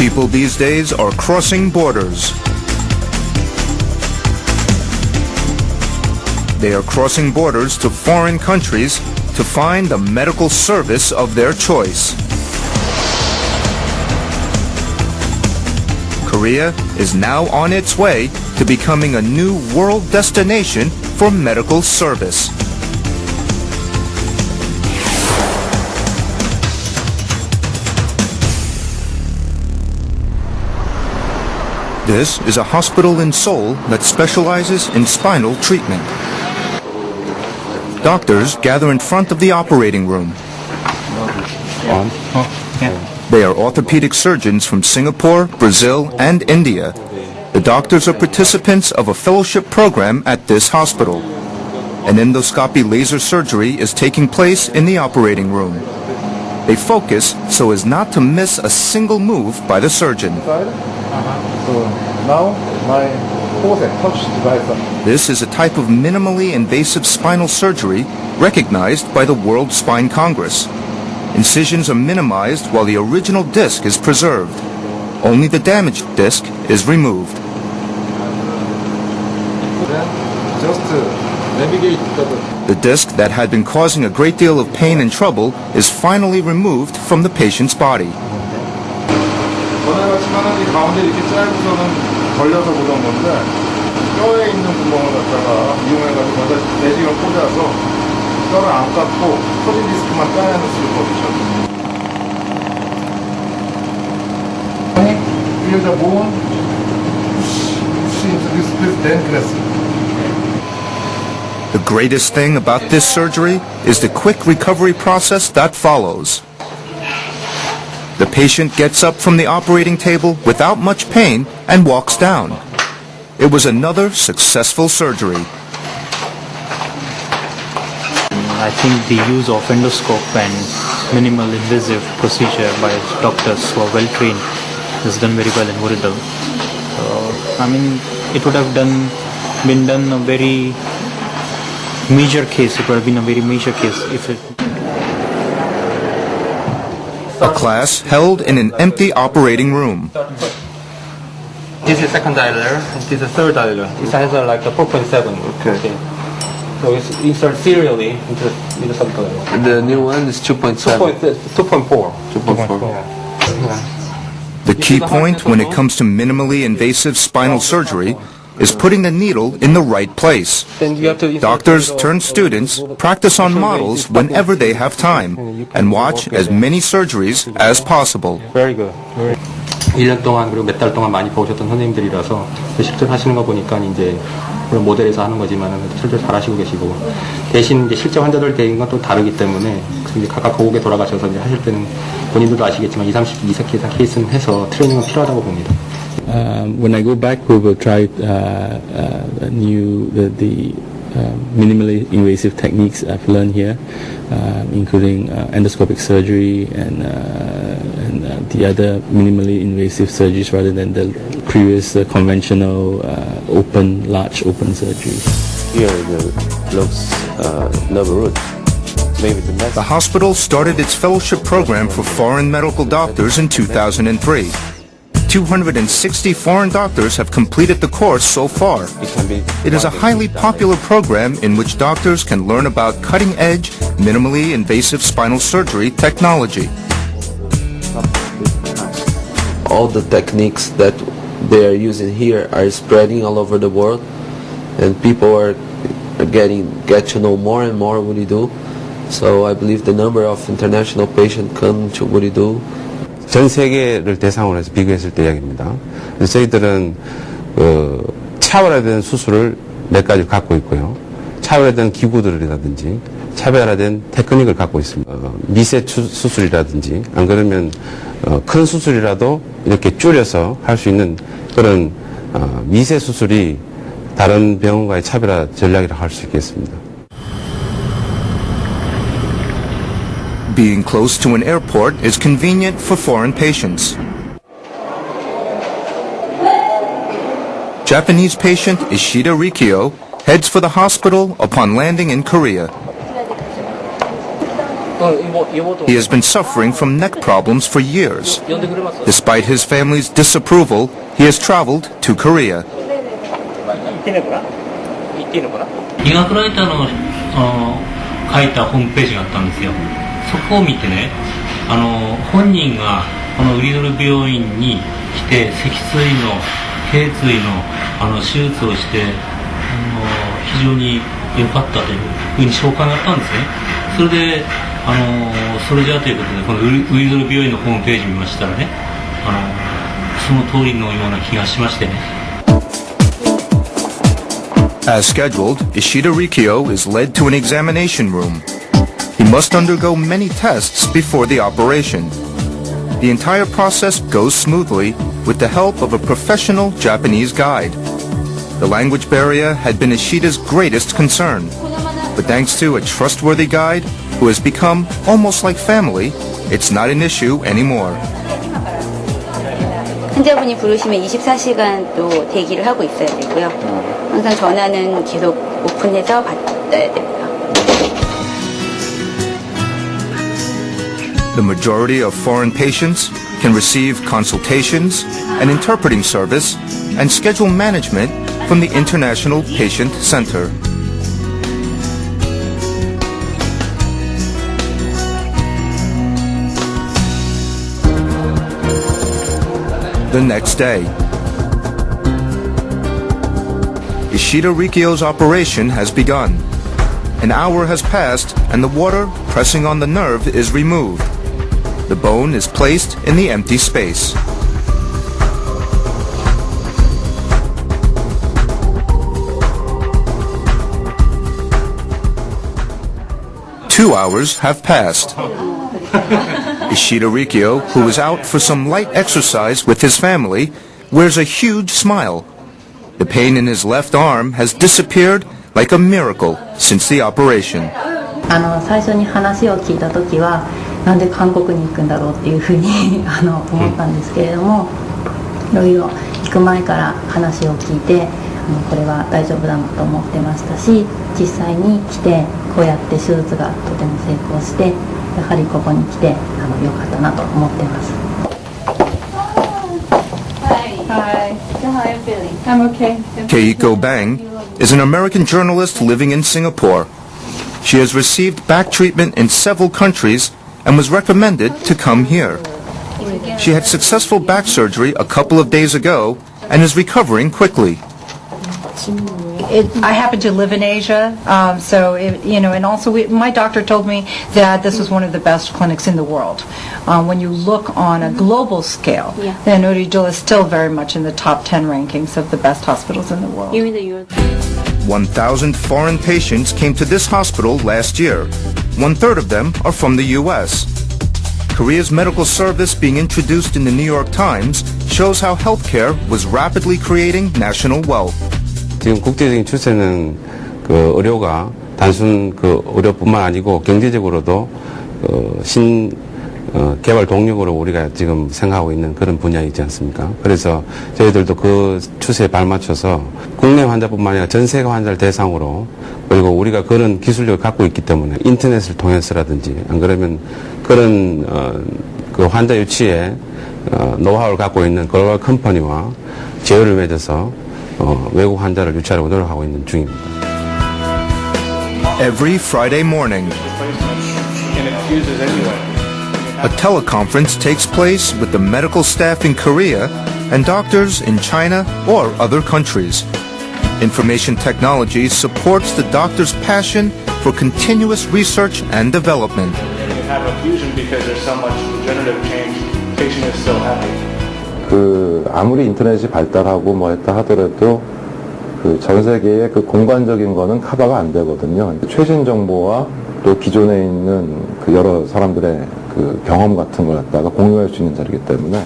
People these days are crossing borders. They are crossing borders to foreign countries to find the medical service of their choice. Korea is now on its way to becoming a new world destination for medical service. This is a hospital in Seoul that specializes in spinal treatment. Doctors gather in front of the operating room. They are orthopedic surgeons from Singapore, Brazil, and India. The doctors are participants of a fellowship program at this hospital. An endoscopy laser surgery is taking place in the operating room. They focus so as not to miss a single move by the surgeon. Now my forehead touched by the... This is a type of minimally invasive spinal surgery recognized by the World Spine Congress. Incisions are minimized while the original disc is preserved. Only the damaged disc is removed. Just to navigate The disc that had been causing a great deal of pain and trouble is finally removed from the patient's body. 원활하지만은 이 가운데 이렇게 짧고서는 걸려서 보던 건데 뼈에 있는 구멍을 갖다가 이용해가지고 먼저 내시경을 꽂아서 뼈를 안 깎고 터진 디스크만 따내는 수술법이죠. Here's a bone. Push into this place, then press. The greatest thing about this surgery is the quick recovery process that follows. The patient gets up from the operating table without much pain and walks down. It was another successful surgery. I think the use of endoscope and minimal invasive procedure by doctors who are well trained is done very well in Wooridul. I mean, it would have been done a very major case. It would have been a very major case if it. A class held in an empty operating room. This is second dialer, this is third dialer. It has like a 4.7. Okay. So it's inserted serially into the subdialer. The new one is 2.7. 2.4. 2.4. Yeah. The key point when it comes to minimally invasive spinal surgery is putting the needle in the right place. Doctors turn students practice on models whenever they have time and watch as many surgeries as possible. Very good. 1년 동안 그리고 몇 달 동안 많이 보셨던 선생님들이라서 실제로 하시는 거 보니까 이제 물론 모델에서 하는 거지만은 실제로 잘 하시고 계시고 대신 이제 실제 환자들 대인 건 또 다르기 때문에 이제 각각 고국에 돌아가셔서 이제 하실 때는 본인들도 아시겠지만 20-30 케이스는 해서 트레이닝은 필요하다고 봅니다. When I go back, we will try minimally invasive techniques I've learned here, including endoscopic surgery and the other minimally invasive surgeries rather than the previous conventional large open surgeries. Here looks nerve root. The hospital started its fellowship program for foreign medical doctors in 2003. 260 foreign doctors have completed the course so far. It is a highly popular program in which doctors can learn about cutting-edge, minimally invasive spinal surgery technology. All the techniques that they are using here are spreading all over the world, and people are get to know more and more Wooridul. So I believe the number of international patients come to Wooridul. 전 세계를 대상으로 해서 비교했을 때 이야기입니다. 그래서 저희들은 차별화된 수술을 몇 가지 갖고 있고요. 차별화된 기구들이라든지 차별화된 테크닉을 갖고 있습니다. 미세 수술이라든지 안 그러면 큰 수술이라도 이렇게 줄여서 할 수 있는 그런 미세 수술이 다른 병원과의 차별화 전략이라고 할 수 있겠습니다. Being close to an airport is convenient for foreign patients. Japanese patient Ishida Rikio heads for the hospital upon landing in Korea. He has been suffering from neck problems for years. Despite his family's disapproval, he has traveled to Korea. 医学ライターの書いたホームページがあったんですよ。そこを見てね、本人がこのウリドル病院に来て脊椎の頸椎の手術をして非常に良かったというふうに紹介があったんですね。それでそれじゃあということでこのウリドル病院のホームページ見ましたらね、その通りのような気がしましてね。As scheduled, Ishida Rikio is led to an examination room. He must undergo many tests before the operation. The entire process goes smoothly with the help of a professional Japanese guide. The language barrier had been Ishida's greatest concern, but thanks to a trustworthy guide who has become almost like family, it's not an issue anymore. 환자분이 부르시면 24시간 또 대기를 하고 있어야 되고요. 항상 전화는 계속 오픈해서 받아야 됩니다. The majority of foreign patients can receive consultations, an interpreting service, and schedule management from the International Patient Center. The next day, Ishida Rikio's operation has begun. An hour has passed and the water pressing on the nerve is removed. The bone is placed in the empty space. Two hours have passed. Ishida Rikio, who is out for some light exercise with his family, wears a huge smile. The pain in his left arm has disappeared like a miracle since the operation. 最初に話を聞いた時はなんで韓国に行くんだろうっていうふうに思ったんですけれども、いろいろ行く前から話を聞いてこれは大丈夫だなと思ってましたし、実際に来てこうやって手術がとても成功して、やはりここに来て良かったなと思ってます。Hi. So how are you feeling? I'm okay. Keiko Bang is an American journalist living in Singapore. She has received back treatment in several countries and was recommended to come here. She had successful back surgery a couple of days ago and is recovering quickly. I happen to live in Asia, and also my doctor told me that this was one of the best clinics in the world. When you look on a global scale, then Wooridul is still very much in the top 10 rankings of the best hospitals in the world. 1,000 foreign patients came to this hospital last year. 1/3 of them are from the U.S. Korea's medical service being introduced in the New York Times shows how healthcare was rapidly creating national wealth. 지금 국제적인 추세는 그 의료가 단순 그 의료뿐만 아니고 경제적으로도 개발 동력으로 우리가 지금 생각하고 있는 그런 분야이지 않습니까? 그래서 저희들도 그 추세에 발맞춰서 국내 환자뿐만 아니라 전 세계 환자를 대상으로, 그리고 우리가 그런 기술력을 갖고 있기 때문에 인터넷을 통해서라든지 안 그러면 그런 그 환자 유치에 노하우를 갖고 있는 글로벌 컴퍼니와 제휴를 맺어서 외국 환자를 유치하려고 노력하고 있는 중입니다. Every Friday morning, a teleconference takes place with the medical staff in Korea and doctors in China or other countries. Information technology supports the doctor's passion for continuous research and development. You have a fusion because there's so much regenerative change, the patient is still happy. 아무리 인터넷이 발달하고 뭐 했다 하더라도 전 세계의 공간적인 거는 커버가 안 되거든요. 최신 정보와 또 기존에 있는 여러 사람들의 경험 같은 걸 갖다가 공유할 수 있는 자리이기 때문에